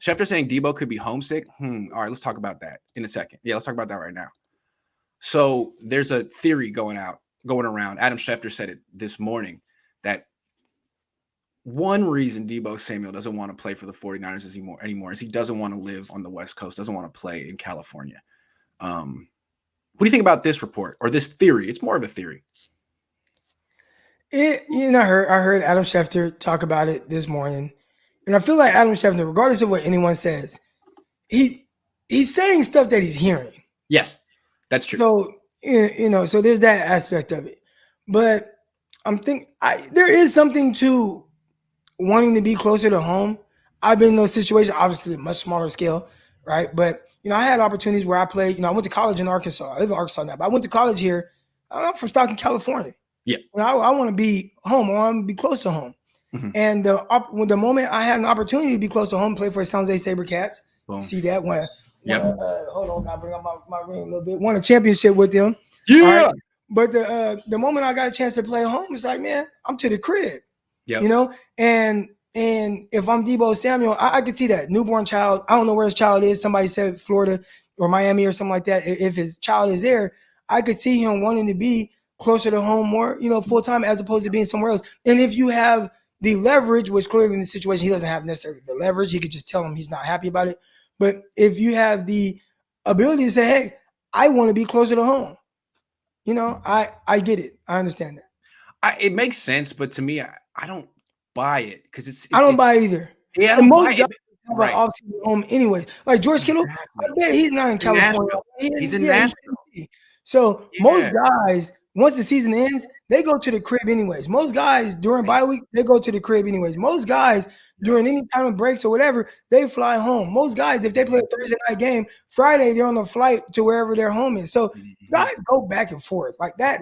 Schefter saying Debo could be homesick. All right, let's talk about that in a second. Yeah, let's talk about that right now. So there's a theory going around. Adam Schefter said it this morning that one reason Debo Samuel doesn't want to play for the 49ers anymore is he doesn't want to live on the West Coast, doesn't want to play in California. What do you think about this report or this theory? It's more of a theory. I heard Adam Schefter talk about it this morning, and I feel like Adam Schefter, regardless of what anyone says, he's saying stuff that he's hearing. Yes, that's true. So so there's that aspect of it, but there is something to wanting to be closer to home. I've been in those situations, obviously much smaller scale, right? But I had opportunities where I played. I went to college in Arkansas. I live in Arkansas now, but I went to college here. I'm from Stockton, California. Yeah, I want to be home. I want to be close to home. Mm-hmm. And the moment I had an opportunity to be close to home, play for San Jose SaberCats. Boom. See that one? Yep. Hold on, I bring up my ring a little bit. Won a championship with them. Yeah. Right? But the moment I got a chance to play home, it's like, man, I'm to the crib. Yeah. And if I'm Debo Samuel, I could see that newborn child. I don't know where his child is. Somebody said Florida or Miami or something like that. If his child is there, I could see him wanting to be closer to home more, full time as opposed to being somewhere else. And if you have the leverage, which clearly in the situation he doesn't have necessarily the leverage, he could just tell him he's not happy about it. But if you have the ability to say, hey, I want to be closer to home, I get it. I understand that. It makes sense, but to me, I don't buy it because I don't buy it either. Yeah, and most guys have an off-season home anyways. Like George Kittle, I bet he's not in California. He's in Nashville. So most guys, once the season ends, they go to the crib anyways. Most guys during bye week, they go to the crib anyways. Most guys during any time of breaks or whatever, they fly home. Most guys, if they play a Thursday night game, Friday they're on the flight to wherever their home is. So guys go back and forth like that.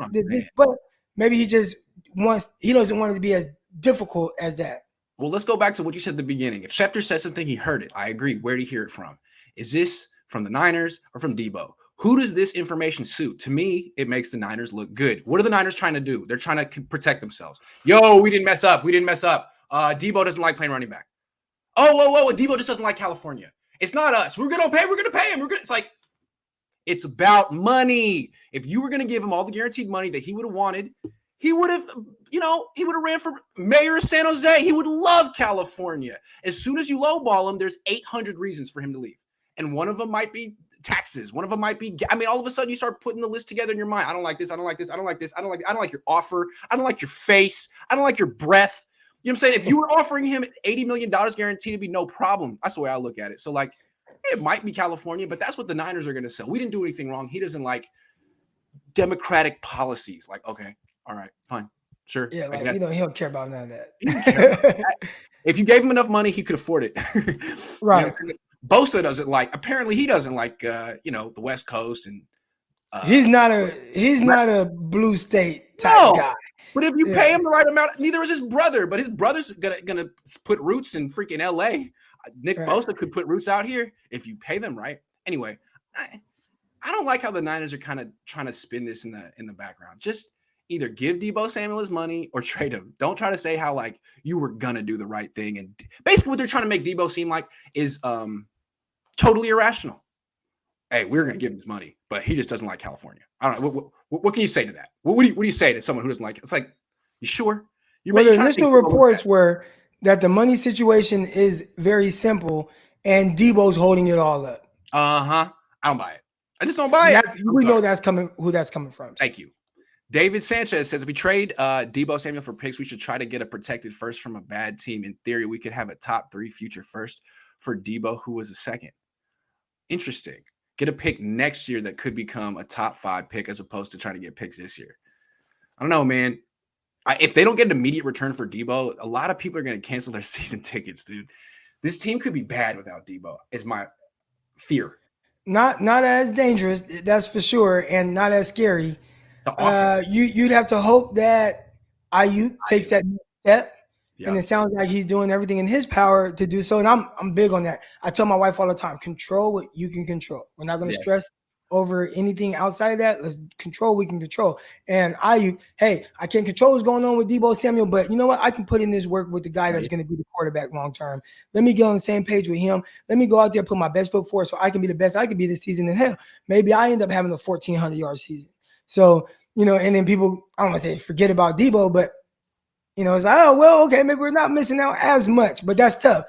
But maybe he doesn't want it to be as difficult as that. Well, let's go back to what you said at the beginning. If Schefter said something, he heard it. I agree. Where did he hear it from? Is this from the Niners or from Debo? Who does this information suit? To me, it makes the Niners look good. What are the Niners trying to do? They're trying to protect themselves. Yo, we didn't mess up. Debo doesn't like playing running back. Oh, Debo just doesn't like California. It's not us. We're going to pay him. It's like, it's about money. If you were going to give him all the guaranteed money that he would have wanted, he would have ran for mayor of San Jose. He would love California. As soon as you lowball him, there's 800 reasons for him to leave. And one of them might be taxes. One of them might be, all of a sudden you start putting the list together in your mind. I don't like this. I don't like this. I don't like this. I don't like your offer. I don't like your face. I don't like your breath. You know what I'm saying? If you were offering him $80 million guaranteed, it'd be no problem. That's the way I look at it. So like, it might be California, but that's what the Niners are going to sell. We didn't do anything wrong. He doesn't like democratic policies. Like, okay, all right, fine, sure. Yeah, like, he don't care about none of that. If you gave him enough money, he could afford it. Right. Bosa doesn't like. Apparently, he doesn't like. The West Coast, and he's not a blue state type guy. But if you pay him the right amount, neither is his brother. But his brother's gonna put roots in freaking L.A. Nick Bosa could put roots out here if you pay them right. Anyway, I don't like how the Niners are kind of trying to spin this in the background. Just either give Debo Samuel his money or trade him. Don't try to say how like you were gonna do the right thing. And basically what they're trying to make Debo seem like is totally irrational. Hey, we're gonna give him his money, but he just doesn't like California. I don't know. What can you say to that? What do you say to someone who doesn't like it? It's like, you sure? The initial reports were that the money situation is very simple and Debo's holding it all up. I don't buy it. I just don't buy it. We know who that's coming from. Thank you. David Sanchez says, if we trade Debo Samuel for picks, we should try to get a protected first from a bad team. In theory, we could have a top 3 future first for Debo, who was a second. Interesting. Get a pick next year that could become a top 5 pick as opposed to trying to get picks this year. I don't know, man. If they don't get an immediate return for Debo, a lot of people are going to cancel their season tickets, dude. This team could be bad without Debo, is my fear. Not as dangerous, that's for sure, and not as scary. You'd have to hope that Ayuk takes that step, and it sounds like he's doing everything in his power to do so. And I'm big on that. I tell my wife all the time: control what you can control. We're not going to stress over anything outside of that. Let's control what we can control. And hey, I can't control what's going on with Deebo Samuel, but you know what? I can put in this work with the guy that's going to be the quarterback long term. Let me get on the same page with him. Let me go out there, put my best foot forward so I can be the best I can be this season. And hell, maybe I end up having a 1,400-yard season. So, and then people, I don't want to say forget about Deebo, but, it's like, oh, well, okay, maybe we're not missing out as much, but that's tough.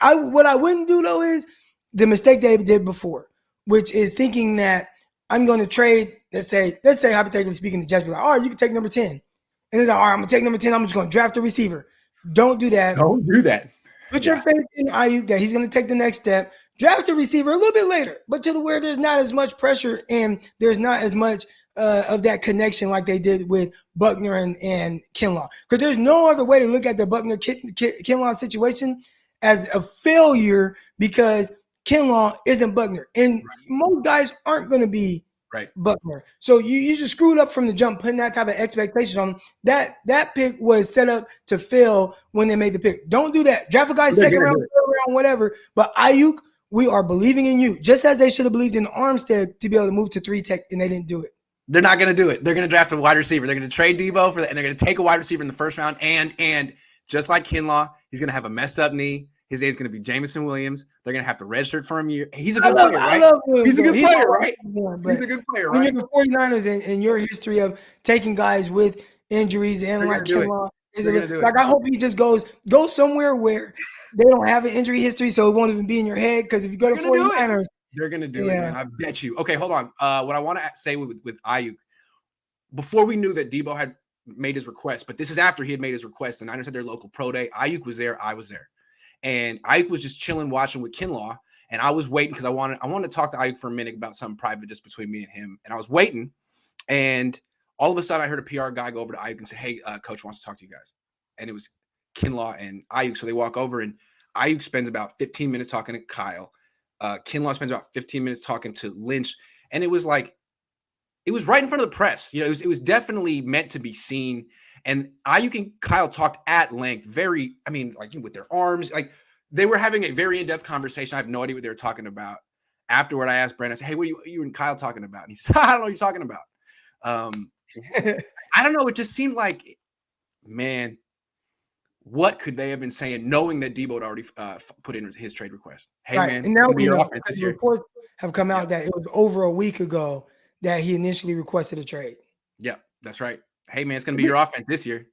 What I wouldn't do, though, is the mistake they did before, which is thinking that I'm going to trade, let's say hypothetically speaking, the Jets be like, all right, you can take number 10. And it's like, all right, I'm going to take number 10. I'm just going to draft a receiver. Don't do that. Don't do that. Put your faith in Ayuk that he's going to take the next step. Draft a receiver a little bit later, but to where there's not as much pressure and there's not as much of that connection like they did with Buckner and Kinlaw. Because there's no other way to look at the Buckner Kinlaw situation as a failure because Kinlaw isn't Buckner. And most guys aren't going to be Buckner. So you just screwed up from the jump, putting that type of expectations on them. That pick was set up to fail when they made the pick. Don't do that. Draft a guy second round, third round, whatever. But Ayuk, we are believing in you. Just as they should have believed in Armstead to be able to move to 3-tech, and they didn't do it. They're not going to do it. They're going to draft a wide receiver. They're going to trade Deebo for that, and they're going to take a wide receiver in the first round. And just like Kinlaw, he's going to have a messed up knee. His name's going to be Jameson Williams. They're going to have to redshirt for him. He's a good player, right? He's a good player, right? He's a good player, right? When you're the 49ers and your history of taking guys with injuries and like Kinlaw, I hope he just goes somewhere where they don't have an injury history, so it won't even be in your head. Because if you go to 49ers, they're going to do it, man. I bet you. Okay, hold on. What I want to say with Ayuk, before we knew that Deebo had made his request, but this is after he had made his request. The Niners had their local pro day. Ayuk was there. I was there. And Ayuk was just chilling, watching with Kinlaw. And I was waiting because I wanted to talk to Ayuk for a minute about something private just between me and him. And I was waiting. And all of a sudden, I heard a PR guy go over to Ayuk and say, hey, coach wants to talk to you guys. And it was Kinlaw and Ayuk. So they walk over, and Ayuk spends about 15 minutes talking to Kyle. Kinlaw spends about 15 minutes talking to Lynch. And it was like, it was right in front of the press. It was definitely meant to be seen. And Ayuk and Kyle talked at length, with their arms. Like, they were having a very in-depth conversation. I have no idea what they were talking about. Afterward, I asked Brent, I said, hey, what are you and Kyle talking about? And he said, I don't know what you're talking about. I don't know. It just seemed like, man, what could they have been saying, knowing that Deebo had already put in his trade request? Hey, man, and now we know, because reports have come out that it was over a week ago that he initially requested a trade. Yeah, that's right. Hey, man, it's going to be your offense this year.